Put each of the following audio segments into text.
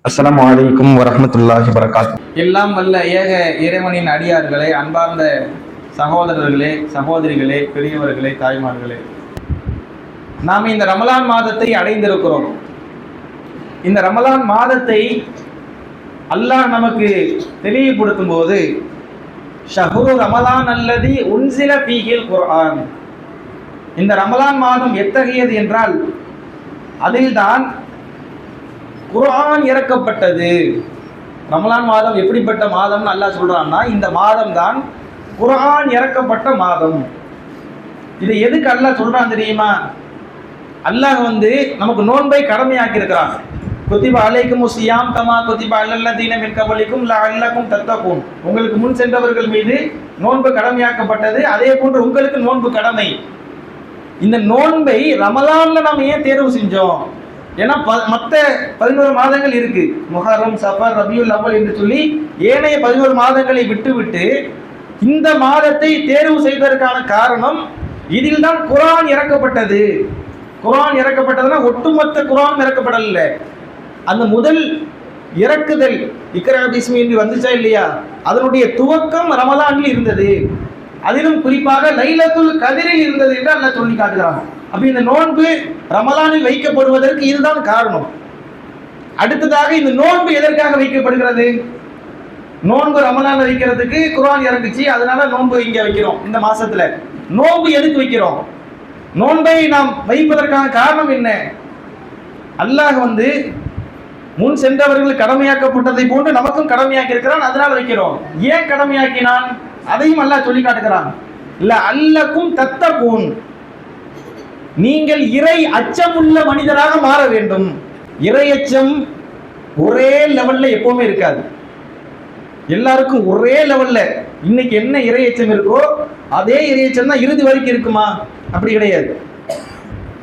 அஸ்ஸலாமு அலைக்கும் வரஹ்மத்துல்லாஹி வபரகாத்துஹு. எல்லாம் வல்ல ஏக இறைவனின் அடியார்களே, அன்பார்ந்த சகோதரர்களே, சகோதரிகளே, பெரியவர்களே, தாய்மார்களே, நாம் இந்த ரமலான் மாதத்தை அடைந்திருக்கிறோம். இந்த ரமலான் மாதத்தை அல்லாஹ் நமக்கு தெளிவுபடுத்தும் போது, ஷஹ்ரு ரமலான் அல்லதி உன்சில ஃபீஹில் குர்ஆன், இந்த ரமலான் மாதம் எத்தகையது என்றால் அதில்தான் குர்ஆன் இறக்கப்பட்டது. ரமலான் மாதம் எப்படிப்பட்ட மாதம்னு அல்லாஹ் சொல்றான்னா, இந்த மாதம் தான் குர்ஆன் இறக்கப்பட்ட மாதம். இதை எதுக்கு அல்லாஹ் சொல்றான் தெரியுமா? அல்லாஹ் நமக்கு நோன்பை கடமையாக்கி இருக்கிறான். குத்திப அலைக்கும் சியாம் கமா குத்திப அல்லல்லதீன மின் கபலிக்கும் லஅல்லக்கும் தத்தகூன், உங்களுக்கு முன் சென்றவர்கள் மீது நோன்பு கடமையாக்கப்பட்டது, அதே போன்று உங்களுக்கு நோன்பு கடமை. இந்த நோன்பை ரமலான்ல நாம் ஏன் தேர்வு செஞ்சோம்? ஏன்னா மற்ற 11 மாதங்கள் இருக்கு, முஹர்ரம், சஃபர், ரபியுல் அவ்வல் என்று சொல்லி ஏனைய 11 மாதங்களை விட்டுவிட்டு இந்த மாதத்தை தேர்வு செய்வதற்கான காரணம், இதில் தான் குர்ஆன் இறக்கப்பட்டது. குர்ஆன் இறக்கப்பட்டதுன்னா ஒட்டுமொத்த குர்ஆன் இறக்கப்படல, அந்த முதல் இறக்குதல் இக்ரா பிஸ்மி என்று வந்துச்சா இல்லையா, அதனுடைய துவக்கம் ரமலானில் இருந்தது. அதிலும் குறிப்பாக லைலத்துல் கதிரில் இருந்தது என்று அல்லாஹ் சொல்லி காட்டுகிறாங்க. அப்ப இந்த நோன்பு ரமலானில் வைக்கப்படுவதற்கு இதுதான் காரணம். அடுத்ததாக இந்த நோன்பு எதற்காக வைக்கப்படுகிறது? நோன்பு ரமலான்ல வைக்கிறதுக்கு குர்ஆன் இறங்குச்சு, அதனால நோன்பு இங்க வைக்கிறோம். இந்த மாசத்துல நோன்பு எதுக்கு வைக்கிறோம்? நோன்பை நாம் வைப்பதற்கான காரணம் என்ன? அல்லாஹ் முன் சென்றவர்கள் கடமையாக்கப்பட்டதை போன்று நமக்கும் கடமையாக்கி இருக்கிறான், அதனால வைக்கிறோம். ஏன் கடமையாக்கினான் அதையும் அல்லாஹ் சொல்லி காட்டுகிறான். லஅல்லக்கும் தத்தகூன், நீங்கள் இறை அச்சமுள்ள மனிதராக மாற வேண்டும். இறை அச்சம் ஒரே லெவல்ல எப்பவுமே இருக்காது. எல்லாருக்கும் ஒரே லெவல்ல இன்னைக்கு என்ன இறை அச்சம் இருக்கோ அதே இறை அச்சம் தான் இறுதி வரைக்கும் இருக்குமா? அப்படி கிடையாது.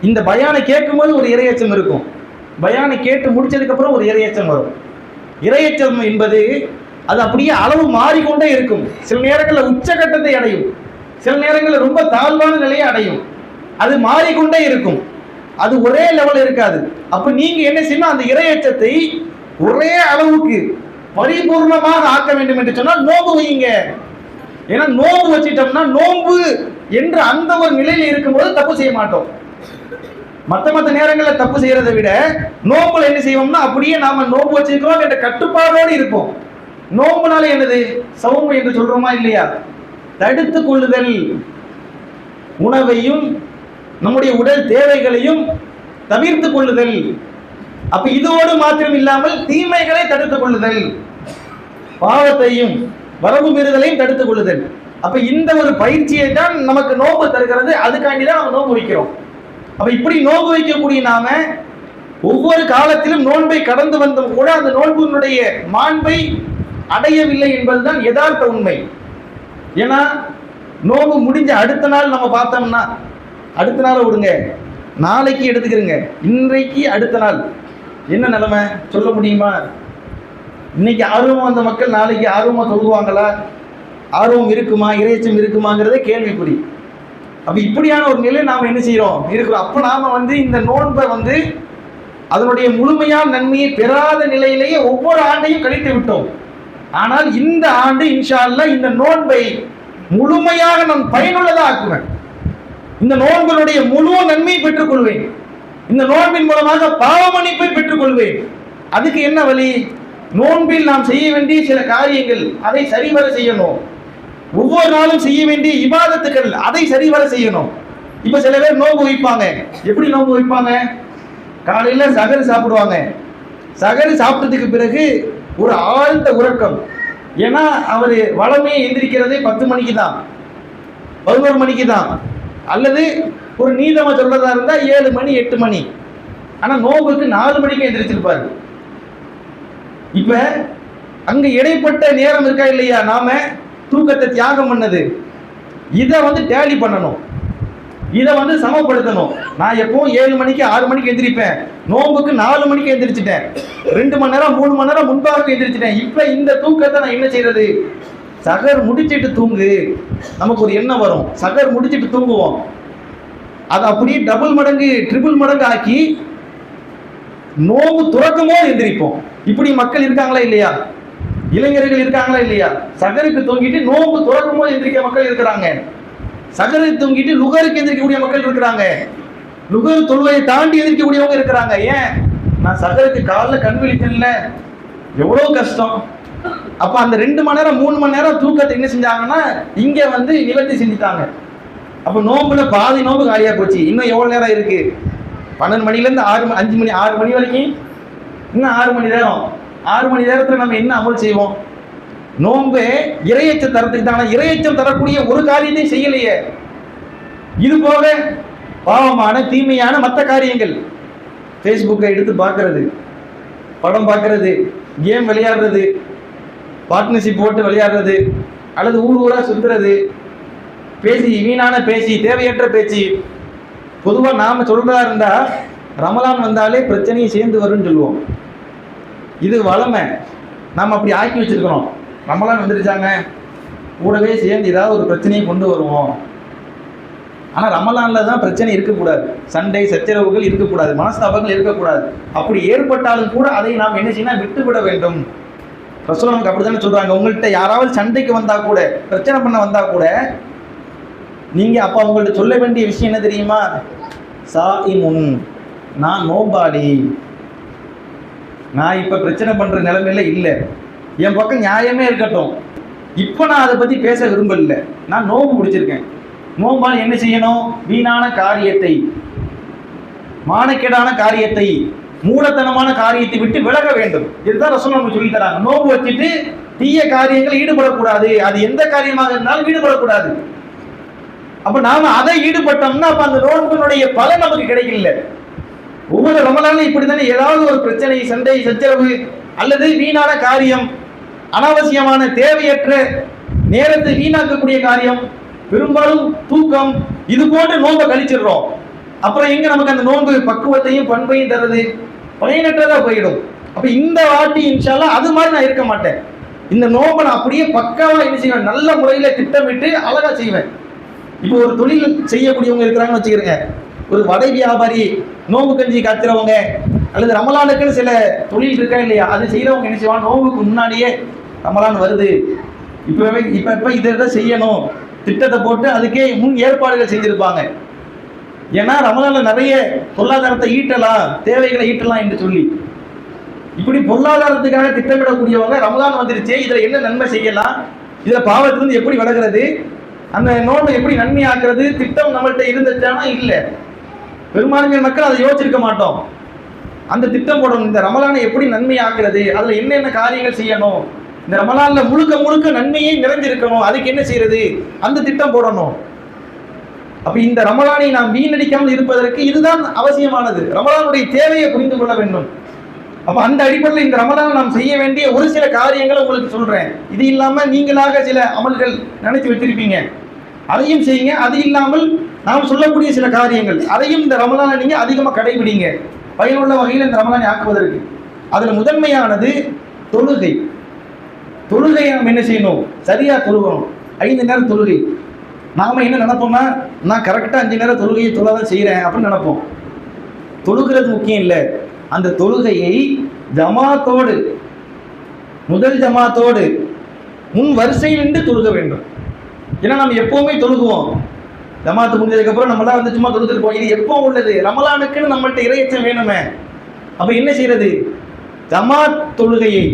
இந்த பயானை கேட்கும்போது ஒரு இறை அச்சம் இருக்கும், பயானை கேட்டு முடிச்சதுக்கு அப்புறம் ஒரு இறை அச்சம் வரும். இறை அச்சம் என்பது அது அப்படியே அளவு மாறிக்கொண்டே இருக்கும். சில நேரங்களில் உச்சகட்டத்தை அடையும், சில நேரங்களில் ரொம்ப தாழ்வான நிலையை அடையும். அது மாறிக்கொண்டே இருக்கும், அது ஒரே லெவல் இருக்காது. அப்ப நீங்க என்ன செய்யணும்? அந்த இறையச்சத்தை ஒரே அளவுக்கு பரிபூர்ணமாக ஆக்க வேண்டும் என்று சொன்னால் நோன்பு வையுங்க. ஏன்னா நோன்பு வச்சிட்டோம்னா, நோன்பு என்று அந்த ஒரு நிலையில இருக்கும்போது தப்பு செய்ய மாட்டோம். மற்ற நேரங்களில் தப்பு செய்யறதை விட நோன்புல என்ன செய்வோம்னா, அப்படியே நாம நோன்பு வச்சிருக்கிறோம் என்ற கட்டுப்பாடோடு இருப்போம். நோன்புனால என்னது? சௌமு என்று சொல்றோமா இல்லையா? தடுத்து கொள்ளுதல், உணவையும் நம்முடைய உடல் தேவைகளையும் தவிர்த்து கொள்ளுதல். அப்ப இதோடு மாத்திரம் இல்லாமல் தீமைகளை தடுத்துக் கொள்ளுதல், பாவத்தையும் வரம்பு மீறுதலையும் தடுத்துக் கொள்ளுதல். அப்ப இந்த ஒரு பயிற்சியை தான் நமக்கு நோன்பு தருகிறது, அதுக்காண்டி தான் நம்ம நோன்பு வைக்கிறோம். அப்ப இப்படி நோன்பு வைக்கக்கூடிய நாம ஒவ்வொரு காலத்திலும் நோன்பை கடந்து வந்தும் கூட அந்த நோன்பினுடைய மாண்பை அடையவில்லை என்பதுதான் யதார்த்த உண்மை. ஏன்னா நோன்பு முடிஞ்ச அடுத்த நாள் நம்ம பார்த்தோம்னா, அடுத்த நாள் விடுங்க, நாளைக்கு எடுத்துக்கிறங்க, இன்றைக்கு அடுத்த நாள் என்ன நிலைமை சொல்ல முடியுமா? இன்னைக்கு ஆர்வம் வந்த மக்கள் நாளைக்கு ஆர்வமா சொல்லுவாங்களா? ஆர்வம் இருக்குமா? இறைச்சம் இருக்குமாங்கிறதே கேள்விக்குறி. அப்ப இப்படியான ஒரு நிலை நாம என்ன செய்யறோம் இருக்கிறோம். அப்ப நாம இந்த நோன்பை அதனுடைய முழுமையான நன்மையை பெறாத நிலையிலேயே ஒவ்வொரு ஆண்டையும் கழித்து விட்டோம். ஆனால் இந்த ஆண்டு இன்ஷா அல்லாஹ் இந்த நோன்பை முழுமையாக நான் பயனுள்ளதாக ஆக்குவேன். இந்த நோன்பினுடைய முழு நன்மையை பெற்றுக் கொள்வேன். இந்த நோன்பின் மூலமாக பாவ மன்னிப்பை பெற்றுக் கொள்வேன். அதுக்கு என்ன வழி? நோன்பில் நாம் செய்ய வேண்டிய சில காரியங்கள், அதை சரிவர செய்யணும். ஒவ்வொரு நாளும் செய்ய வேண்டிய இபாதத்துக்கள், அதை சரிவர செய்யணும். இப்ப சில பேர் நோன்பு வைப்பாங்க. எப்படி நோன்பு வைப்பாங்க? காலையில சகரு சாப்பிடுவாங்க. சகரு சாப்பிட்டதுக்கு பிறகு ஒரு ஆழ்ந்த உறக்கம். ஏன்னா அவர் வளமையை எந்திரிக்கிறதே 10 மணிக்கு தான், 11 மணிக்கு தான், அல்லது ஒரு நீதமா சொல்றதா இருந்தா 7 மணி 8 மணி. ஆனா நோம்புக்கு 4 மணிக்கு எந்திரிச்சிருப்பாரு. இப்ப அங்க இடைப்பட்ட நேரம் இருக்கா இல்லையா? நாம தூக்கத்தை தியாகம் பண்ணது, இதை டேலி பண்ணணும், இதை சமப்படுத்தணும். நான் எப்பவும் 7 மணிக்கு 6 மணிக்கு எந்திரிப்பேன், நோம்புக்கு 4 மணிக்கு எந்திரிச்சிட்டேன், 2 மணி நேரம் 3 மணி நேரம் முன்பாக எந்திரிச்சிட்டேன். இப்ப இந்த தூக்கத்தை நான் என்ன செய்யறது? சகர் முடிச்சிட்டு தூங்கு. நமக்கு ஒரு எண்ணம் வரும், சகர் முடிச்சிட்டு தூங்குவோம். அதை அப்படியே டபுள் மடங்கு ட்ரிபிள் மடங்கு ஆக்கி நோம்பு துறக்குமோ எந்திரிப்போம். இப்படி மக்கள் இருக்காங்களா இல்லையா? இளைஞர்கள் இருக்காங்களா இல்லையா? சகருக்கு தொங்கிட்டு நோம்பு துறக்குமோ எந்திரிக்க மக்கள் இருக்கிறாங்க. சகருக்கு தொங்கிட்டு லுகருக்கு எந்திரிக்கக்கூடிய மக்கள் இருக்கிறாங்க. லுகர் தொழுவையை தாண்டி எந்திரிக்கக்கூடியவங்க இருக்கிறாங்க. ஏன்? நான் சகருக்கு காலைல கண் விழிக்கல, எவ்வளவு கஷ்டம். அப்ப அந்த 2 மணி நேரம் 3 மணி நேரம் தூக்கத்தை என்ன செஞ்சாங்கன்னா இங்க வந்து நிவர்த்தி செஞ்சுட்டாங்க. அப்ப நோம்புல பாதி நோம்பு காலியா போச்சு. இன்னும் எவ்வளவு நேரம் இருக்கு? 12 மணில இருந்து 6 மணி வரைக்கும் இன்னும் 6 மணி நேரம். 6 மணி நேரத்துல நம்ம என்ன அமல் செய்வோம்? நோம்பு இறையச்சம் தரத்துக்கு தானே. இறையச்சம் தரக்கூடிய ஒரு காரியத்தையும் செய்யலையே. இது போக பாவமான தீமையான மற்ற காரியங்கள், ஃபேஸ்புக்கை எடுத்து பார்க்கறது, படம் பார்க்கறது, கேம் விளையாடுறது, பார்ட்னர்ஷிப் போட்டு விளையாடுறது, அல்லது ஊரா சுத்துறது, வீணான பேச்சு, தேவையற்ற பேச்சு. பொதுவாக நாம சொல்றதா இருந்தா ரமலான் வந்தாலே பிரச்சனையும் சேர்ந்து வரும்னு சொல்லுவோம். இது வளமை, நாம் அப்படி ஆக்கி வச்சிருக்கிறோம். ரமலான் வந்துருச்சாங்க, கூடவே சேர்ந்து ஏதாவது ஒரு பிரச்சனையை கொண்டு வருவோம். ஆனால் ரமலானில் தான் பிரச்சனை இருக்கக்கூடாது, சண்டை சச்சரவுகள் இருக்கக்கூடாது, மனஸ்தாபங்கள் இருக்கக்கூடாது. அப்படி ஏற்பட்டாலும் கூட அதை நாம் என்ன செய்யணும்? விட்டுவிட வேண்டும். ரசூல் நமக்கு அப்படி தானே சொல்கிறாங்க. உங்கள்கிட்ட யாராவது சண்டைக்கு வந்தால் கூட, பிரச்சனை பண்ண வந்தால் கூட, நீங்கள் அப்போ அவங்கள்ட்ட சொல்ல வேண்டிய விஷயம் என்ன தெரியுமா? சாயிமுன், நான் நோம்பாடி, நான் இப்போ பிரச்சனை பண்ணுற நிலைமையில இல்லை, என் பக்கம் நியாயமே இருக்கட்டும், இப்போ நான் அதை பற்றி பேச விரும்பல, நான் நோம்பு முடிச்சிருக்கேன். நோம்பால் என்ன செய்யணும்? வீணான காரியத்தை, மானக்கேடான காரியத்தை, மூலத்தனமான காரியத்தை விட்டு விலக வேண்டும். இதுதான் ரசூல் நமக்கு சொல்லி தராங்க. நோம்பு வச்சுட்டு தீய காரியங்கள் ஈடுபடக்கூடாது. அது எந்த காரியமாக இருந்தாலும் ஈடுபடக்கூடாது. அப்ப நாம அதை ஈடுபட்டோம்னா அப்ப அந்த நோன்பினுடைய பலன் நமக்கு கிடைக்கல. ஒவ்வொரு ரமலானும் இப்படித்தானே ஏதாவது ஒரு பிரச்சனை, சண்டை சச்சரவு, அல்லது வீணான காரியம், அனாவசியமான தேவையற்ற நேரத்தை வீணாக்கக்கூடிய காரியம், பெரும்பாலும் தூக்கம், இது போன்று நோன்பை கழிச்சிடுறோம். அப்புறம் எங்க நமக்கு அந்த நோன்பு பக்குவத்தையும் பண்பையும் தருது? பயனற்றதா போயிடும். அப்ப இந்த வாட்டி இன்ஷா அல்லாஹ் அது மாதிரி நான் இருக்க மாட்டேன். இந்த நோன்பை நான் அப்படியே பக்காவா என்ன செய்வேன்? நல்ல முறையில திட்டமிட்டு அழகா செய்வேன். இப்போ ஒரு தொழில் செய்யக்கூடியவங்க இருக்கிறாங்கன்னு வச்சுக்கிறேங்க. ஒரு வடை வியாபாரி, நோம்பு கஞ்சி காய்ச்சிறவங்க, அல்லது ரமலானுக்குன்னு சில தொழில் இருக்கா இல்லையா, அது செய்யறவங்க என்ன செய்வாங்க? நோம்புக்கு முன்னாடியே ரமலான் வருது, இப்ப இதை செய்யணும் திட்டத்தை போட்டு அதுக்கே முன் ஏற்பாடுகள் செஞ்சிருப்பாங்க. ஏன்னா ரமலான்ல நிறைய பொருளாதாரத்தை ஈட்டலாம், தேவைகளை ஈட்டலாம் என்று சொல்லி இப்படி பொருளாதாரத்துக்காக திட்டமிடக்கூடியவங்க ரமலான் வந்துருச்சு, இதுல என்ன நன்மை செய்யலாம், இதுல பாவத்திலிருந்து எப்படி விலகிறது, அந்த நோன்பை எப்படி நன்மை ஆக்குறது, திட்டம் நம்மள்கிட்ட இருந்துச்சானா இல்லை. பெரும்பான்மையான மக்கள் அதை யோசிச்சிருக்க மாட்டோம். அந்த திட்டம் போடணும். இந்த ரமலானை எப்படி நன்மை ஆக்குறது, அதுல என்னென்ன காரியங்கள் செய்யணும், இந்த ரமலான்ல முழுக்க முழுக்க நன்மையே நிறைஞ்சிருக்கணும், அதுக்கு என்ன செய்யறது, அந்த திட்டம் போடணும். அப்ப இந்த ரமலானை நாம் வீணடிக்காமல் இருப்பதற்கு இதுதான் அவசியமானது. ரமலானுடைய தேவையை புரிந்து கொள்ள வேண்டும். அப்ப அந்த அடிப்படையில் இந்த ரமலான் நாம் செய்ய வேண்டிய ஒரு சில காரியங்களை உங்களுக்கு சொல்றேன். இது இல்லாம நீங்களாக சில அமல்கள் நினைச்சு வச்சிருப்பீங்க, அதையும் செய்யுங்க. அது இல்லாமல் நாம் சொல்லக்கூடிய சில காரியங்கள், அதையும் இந்த ரமலானை நீங்க அதிகமாக கடைபிடிங்க, பயனுள்ள வகையில் இந்த ரமலானை ஆக்குவதற்கு. அதுல முதன்மையானது தொழுகை. தொழுகையை நம்ம என்ன செய்யணும்? சரியா தொழுகணும். 5 நேரம் தொழுகை. நாம என்ன நினைப்போம்னா, நான் கரெக்டா 5 நேரம் தொழுகையை தொழாதான் செய்யறேன் அப்படின்னு நினைப்போம். தொழுகிறது முக்கியம் இல்லை. அந்த தொழுகையை ஜமாத்தோடு, முதல் ஜமாத்தோடு முன் வரிசையில் நின்று தொழுக வேண்டும். ஏன்னா நம்ம எப்பவுமே தொழுகுவோம், ஜமாத்து முடிஞ்சதுக்கு அப்புறம் நம்மளாம் வந்து சும்மா தொழுதுட்டு போவோம். இது எப்போ உள்ளது? ரமலானுக்குன்னு நம்மள்ட்ட இறையச்சம் வேணுமே. அப்ப என்ன செய்யறது? ஜமாத் தொழுகையை,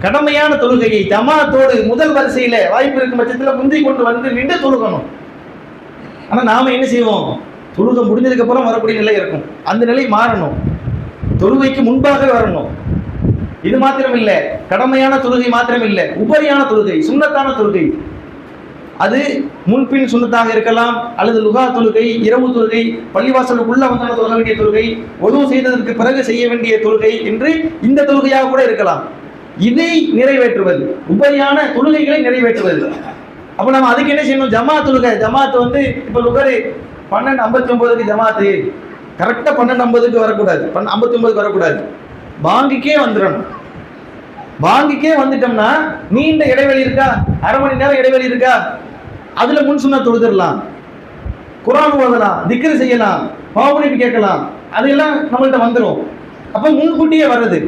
கடமையான தொழுகையை ஜமாத்தோடு முதல் வரிசையில வாய்ப்பு இருக்கும் பட்சத்தில் முந்தி கொண்டு வந்து நின்று தொழுகணும். ஆனா நாம என்ன செய்வோம்? தொழுகை முடிஞ்சதுக்கு அப்புறம் வரக்கூடிய நிலை இருக்கும், அந்த நிலை மாறணும். தொழுகைக்கு முன்பாக வரணும். இது மாத்திரம் இல்லை, கடமையான தொழுகை மாத்திரம் இல்லை, உபரியான தொழுகை, சுன்னத்தான தொழுகை. அது முன்பின் சுன்னத்தாக இருக்கலாம், அல்லது லுகா தொழுகை, இரவு தொழுகை, பள்ளிவாசலுக்குள்ள வந்தான தொழுக வேண்டிய தொழுகை, உதவு செய்ததற்கு பிறகு செய்ய வேண்டிய தொழுகை என்று இந்த தொழுகையாக கூட இருக்கலாம். இதை நிறைவேற்றுவது, உபரியான தொழுகைகளை நிறைவேற்றுவது. அப்ப நம்ம அதுக்கு என்ன செய்யணும்? ஜமாத் தொழுகை. ஜமாத் வந்து இப்ப லுகரு 12:59 ஜமாத்து, கரெக்டா 12:50 வரக்கூடாது, 12:59 வரக்கூடாது, பாங்குக்கே வந்துடணும். பாங்குக்கே வந்துட்டோம்னா நீண்ட இடைவெளி இருக்கா, அரை மணி நேரம் இடைவெளி இருக்கா, அதுல முன் சுன்னா தொழுதுடலாம், குர்ஆன் ஓதலாம், திக்ர் செய்யலாம், பாவமன்னிப்பு கேட்கலாம், அதெல்லாம் நம்மள்ட்ட வந்துடும். அப்போ முன்கூட்டியே வருது,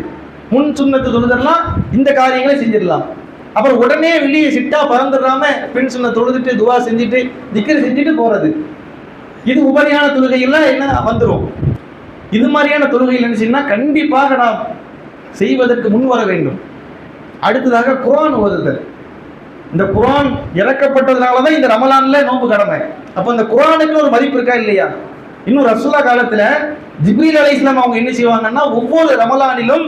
முன் சுண்ணத்து தொழுதெல்லாம் இந்த காரியங்களை செஞ்சிடலாம். அப்புறம் உடனே வெளியே சிட்டா பறந்துடாம பின் சுண்ண தொழுதுட்டு துவா செஞ்சுட்டு திக்ர் செஞ்சுட்டு போறது, இது உபரியான தொழுகையெல்லாம் என்ன வந்துடும். இது மாதிரியான தொழுகையில் என்ன செய்யணும்னா கண்டிப்பாக நாம் செய்வதற்கு முன் வர வேண்டும். அடுத்ததாக குர்ஆன் ஓதுதல். இந்த குர்ஆன் இறக்கப்பட்டதுனால தான் இந்த ரமலான்ல நோன்பு கடமை. அப்போ இந்த குர்ஆனுக்கு ஒரு மதிப்பு இருக்கா இல்லையா? இன்னும் ரசூலா காலத்துல ஜிப்ரீல் அலைஹிஸ்ஸலாம் அவங்க என்ன செய்வாங்கன்னா ஒவ்வொரு ரமலானிலும்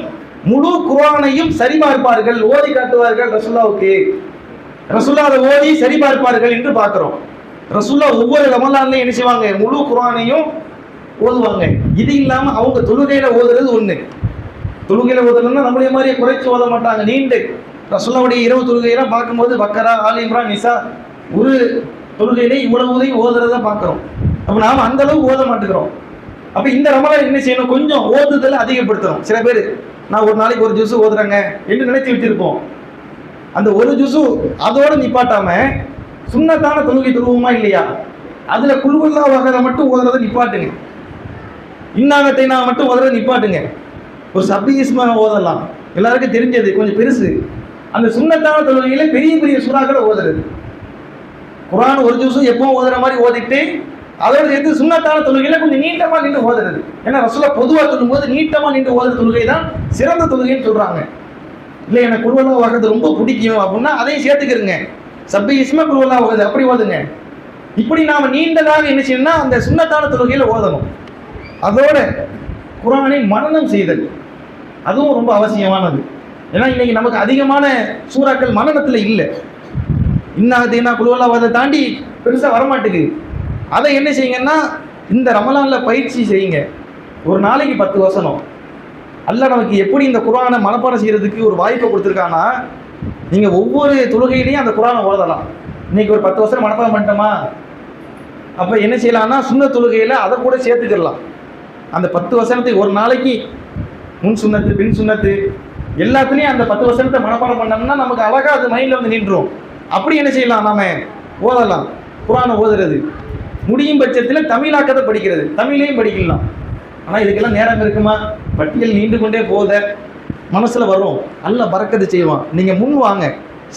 முழு குர்ஆனையும் சரிபார்ப்பார்கள், ஓதி காட்டுவார்கள் ரசூலுல்லாவுக்கு. ரசூலுல்லா அதை ஓதி சரிபார்ப்பார்கள் என்று பார்க்கிறோம். ரசூலுல்லா ஒவ்வொரு ரமலான்லையும் என்ன செய்வாங்க, முழு குர்ஆனையும் ஓதுவாங்க. இது இல்லாம அவங்க தொழுகையில ஓதுறது ஒண்ணு. தொழுகையில ஓதுறதுன்னா நம்மளே மாதிரியே குறைச்சு ஓத மாட்டாங்க, நீண்டு. ரசூலுல்லாவுடைய இரவு தொழுகையெல்லாம் பார்க்கும்போது பக்கரா, ஆல் இம்ரான், நிசா ஒரு தொழுகையிலே இவ்வளவு உதவி ஓதுறத பார்க்கிறோம். அப்ப நாம அந்த அளவுக்கு ஓத மாட்டேங்கிறோம். அப்ப இந்த ரமலான் என்ன செய்யணும், கொஞ்சம் ஓதுதலை அதிகப்படுத்தணும். சில பேர் நான் ஒரு நாளைக்கு ஒரு ஜூஸ் ஓதுறேங்க என்று நினைச்சு வச்சிருப்போம். அந்த ஒரு ஜூஸு அதோட நிப்பாட்டாம சுன்னத்தான தொழுகை தொழுவோமா இல்லையா, அதுல குல்வல்லா வகரை மட்டும் ஓதுறதை நிப்பாட்டுங்க, இன்னாகத்தை நான் மட்டும் ஓதுறதை நிப்பாட்டுங்க. ஒரு சப்பி இஸ்மா ஓதலாம், எல்லாருக்கும் தெரிஞ்சது, கொஞ்சம் பெருசு. அந்த சுன்னத்தான தொழுகையில பெரிய பெரிய சூறாக்களை ஓதுறது. குர்ஆன் ஒரு ஜூஸும் எப்பவும் ஓதுற மாதிரி ஓதிட்டு அதோட சேர்த்து சுன்னத்தான தொழுகையில கொஞ்சம் நீட்டமா நின்று ஓதுறது. ஏன்னா ரசூலா பொதுவாக சொல்லும்போது நீட்டமா நின்று ஓதுற தொழுகை தான் சிறந்த தொழுகைன்னு சொல்றாங்க. இல்லை எனக்கு குர்ஆன் ஓதுறது ரொம்ப பிடிக்கும் அப்படின்னா அதையும் சேர்த்துக்கிறங்க. சப்பி இஸ்மா குர்ஆன் ஓதுது அப்படி ஓதுங்க. இப்படி நாம நீண்டதாக என்ன செய்யணும்னா அந்த சுன்னத்தான தொழுகையில ஓதணும். அதோட குர்ஆனை மனனம் செய்தல் அதுவும் ரொம்ப அவசியமானது. ஏன்னா இன்னைக்கு நமக்கு அதிகமான சூறாக்கள் மனனத்தில் இல்லை. இன்னாகத்தைனா குழுவெல்லாம் தாண்டி பெருசாக வரமாட்டுக்கு. அதை என்ன செய்யுங்கன்னா இந்த ரமலானில் பயிற்சி செய்யுங்க. ஒரு நாளைக்கு 10 வசனம். அல்லாஹ் நமக்கு எப்படி இந்த குர்ஆனை மனப்பாடம் செய்யறதுக்கு ஒரு வாய்ப்பை கொடுத்துருக்கானா, நீங்கள் ஒவ்வொரு தொழுகையிலையும் அந்த குர்ஆனை ஓதலாம். இன்னைக்கு ஒரு 10 வசனம் மனப்பாடம் பண்ணிட்டோமா, அப்போ என்ன செய்யலாம்னா சுன்னத் தொழுகையில் அதை கூட சேர்த்துக்கிடலாம். அந்த 10 வசனத்தை ஒரு நாளைக்கு முன் சுன்னத்து பின் சுன்னத்து எல்லாத்துலேயும் அந்த 10 வசனத்தை மனப்பாடம் பண்ணோம்னா நமக்கு அழகாக அது மைண்டில் வந்து நின்றுடும். அப்படி என்ன செய்யலாம், நாம ஓதலாம். குர்ஆனை ஓதுறது முடியும் பட்சத்தில் தமிழாக்கத்தை படிக்கிறது, தமிழையும் படிக்கலாம். ஆனால் இதுக்கெல்லாம் நேரம் இருக்குமா? பட்டியல் நீண்டு கொண்டே போத மனசில் வரும். அல்லாஹ் பரக்கத்து செய்வான். நீங்கள் முன் வாங்க,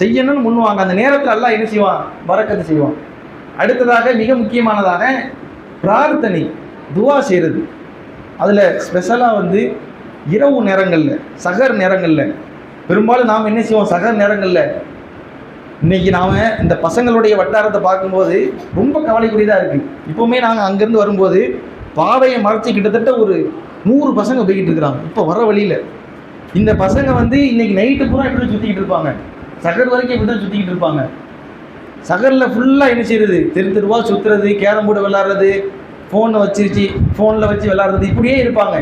செய்யணும்னு முன் வாங்க. அந்த நேரத்தில் அல்லாஹ் என்ன செய்வான், பரக்கத்து செய்வான். அடுத்ததாக மிக முக்கியமானதாக பிரார்த்தனை, துவா செய்கிறது. அதில் ஸ்பெஷலாக வந்து இரவு நேரங்களில், சகர் நேரங்களில் பெரும்பாலும் நாம் என்ன செய்வோம், சகர் நேரங்களில் இன்றைக்கி நாம் இந்த பசங்களுடைய வட்டாரத்தை பார்க்கும்போது ரொம்ப கவலைக்குரியதாக இருக்குது. இப்போவுமே நாங்கள் அங்கேருந்து வரும்போது பாதையை மறைச்சி கிட்டத்தட்ட ஒரு 100 பசங்க போய்கிட்டு இருக்கிறாங்க. இப்போ வர வழியில் இந்த பசங்க வந்து இன்றைக்கி நைட்டு பூரா இப்படி தான் சுற்றிக்கிட்டு இருப்பாங்க, சகர் வரைக்கும் இப்படி தான் சுற்றிக்கிட்டு இருப்பாங்க. சகரில் ஃபுல்லாக என்ன செய்கிறது, தெருவா சுற்றுறது, கேரம் போர்டு விளாட்றது, ஃபோனை ஃபோனில் வச்சு விளாட்றது, இப்படியே இருப்பாங்க.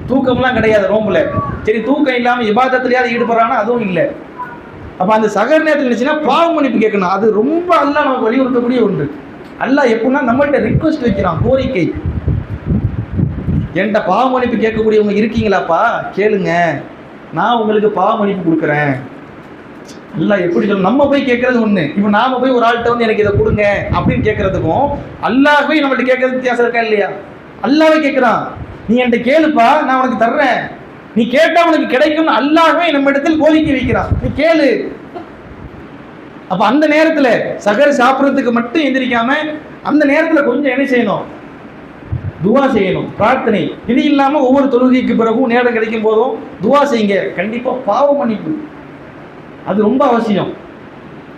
தூக்கம்லாம் கிடையாது ரோம்பில். சரி, தூக்கம் இல்லாமல் இபாதத்துலையாவது ஈடுபடுறாங்கன்னா அதுவும் இல்லை. அப்போ அந்த சகர் நேரத்தில் இருந்துச்சுன்னா பாவ மன்னிப்பு கேட்கணும். அது ரொம்ப அல்லாஹ் நமக்கு வலியுறுத்தக்கூடிய ஒன்று. அல்லாஹ் எப்படின்னா நம்மள்கிட்ட ரிக்வஸ்ட் வைக்கிறான், கோரிக்கை. என்கிட்ட பாவ மன்னிப்பு கேட்கக்கூடியவங்க இருக்கீங்களாப்பா, கேளுங்க, நான் உங்களுக்கு பாவ மன்னிப்பு கொடுக்குறேன். அல்லாஹ் எப்படி சொல்லணும், நம்ம போய் கேட்கறது ஒன்று. இப்போ நாம போய் ஒரு ஆள்கிட்ட வந்து எனக்கு இதை கொடுங்க அப்படின்னு கேட்கறதுக்கும் அல்லாஹ் போய் நம்மள்ட்ட கேட்கறது வித்தியாசம் இருக்கா இல்லையா? அல்லாஹ்வே கேட்குறான், நீ என்கிட்ட கேளுப்பா, நான் உனக்கு தர்றேன், நீ கேட்டா உனக்கு கிடைக்கும். அல்லாஹ்வே நம்ம இடத்தில் கோரிக்கை வைக்கிறான், நீ கேளு. அப்ப அந்த நேரத்துல சகர் சாப்பிட்றதுக்கு மட்டும் எந்திரிக்காம அந்த நேரத்துல கொஞ்சம் என்ன செய்யணும், துவா செய்யணும், பிரார்த்தனை. இது இல்லாம ஒவ்வொரு தொழுகைக்கு பிறகும் நேரம் கிடைக்கும் போதும் துவா செய்யுங்க. கண்டிப்பா பாவ மன்னிப்பு அது ரொம்ப அவசியம்.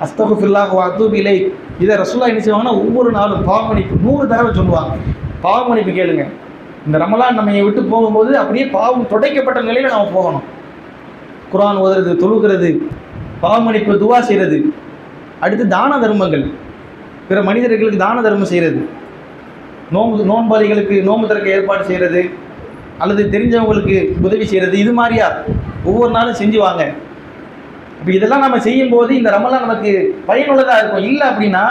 அஸ்தகுஃபிருல்லாஹ் வ அத்தூபு இலைஹ், இதை ரசூலுல்லாஹ் என்ன செய்வாங்கன்னா ஒவ்வொரு நாளும் பாவ மன்னிப்பு 100 தடவை சொல்லுவாங்க. பாவ மன்னிப்பு கேளுங்க. இந்த ரமலான் நம்ம விட்டு போகும்போது அப்படியே பாவம் துடைக்கப்பட்ட நிலையில் நம்ம போகணும். குர்ஆன் ஓதுறது, தொழுகிறது, பாவ மன்னிப்பு, துவா செய்கிறது. அடுத்து தான தர்மங்கள், பிற மனிதர்களுக்கு தான தர்மம் செய்கிறது, நோன்பாளிகளுக்கு நோன்பு திறக்க ஏற்பாடு செய்கிறது, அல்லது தெரிஞ்சவங்களுக்கு உதவி செய்கிறது. இது மாதிரியா ஒவ்வொரு நாளும் செஞ்சு வாங்க. இப்போ இதெல்லாம் நம்ம செய்யும்போது இந்த ரமலான் நமக்கு பயனுள்ளதாக இருக்கும். இல்லை அப்படின்னா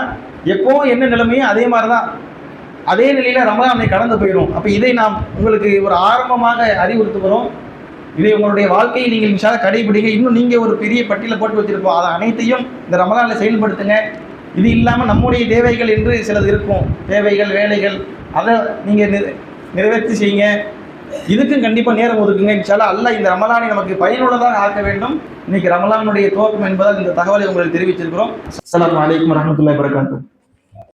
எப்போவும் என்ன நிலைமையும் அதே மாதிரி தான், அதே நிலையில் ரமலானை கடந்து போயிடும். அப்போ இதை நாம் உங்களுக்கு ஒரு ஆரம்பமாக அறிவுறுத்துகிறோம். இதை உங்களுடைய வாழ்க்கையை நீங்கள் இன்ஷால்லா கடைபிடிங்க. இன்னும் நீங்கள் ஒரு பெரிய பட்டியலை போட்டு வச்சுருப்போம், அதை அனைத்தையும் இந்த ரமலானில் செயல்படுத்துங்க. இது இல்லாமல் நம்முடைய தேவைகள் என்று சிலது இருக்கும், தேவைகள், வேலைகள், அதை நீங்கள் நிறைவேற்றி செய்யுங்க. இதுக்கும் கண்டிப்பா நேரம் ஒதுக்குங்க. இன்ஷால்லா அல்லாஹ் இந்த ரமலானை நமக்கு பயனுள்ளதாக ஆக்க வேண்டும். இன்னைக்கு ரமலானுடைய துவக்கம் என்பதால் இந்த தகவலை உங்களுக்கு தெரிவிச்சிருக்கிறோம். அஸ்ஸலாமு அலைக்கும் வரஹ்மத்துல்லாஹி வபரகாத்துஹு.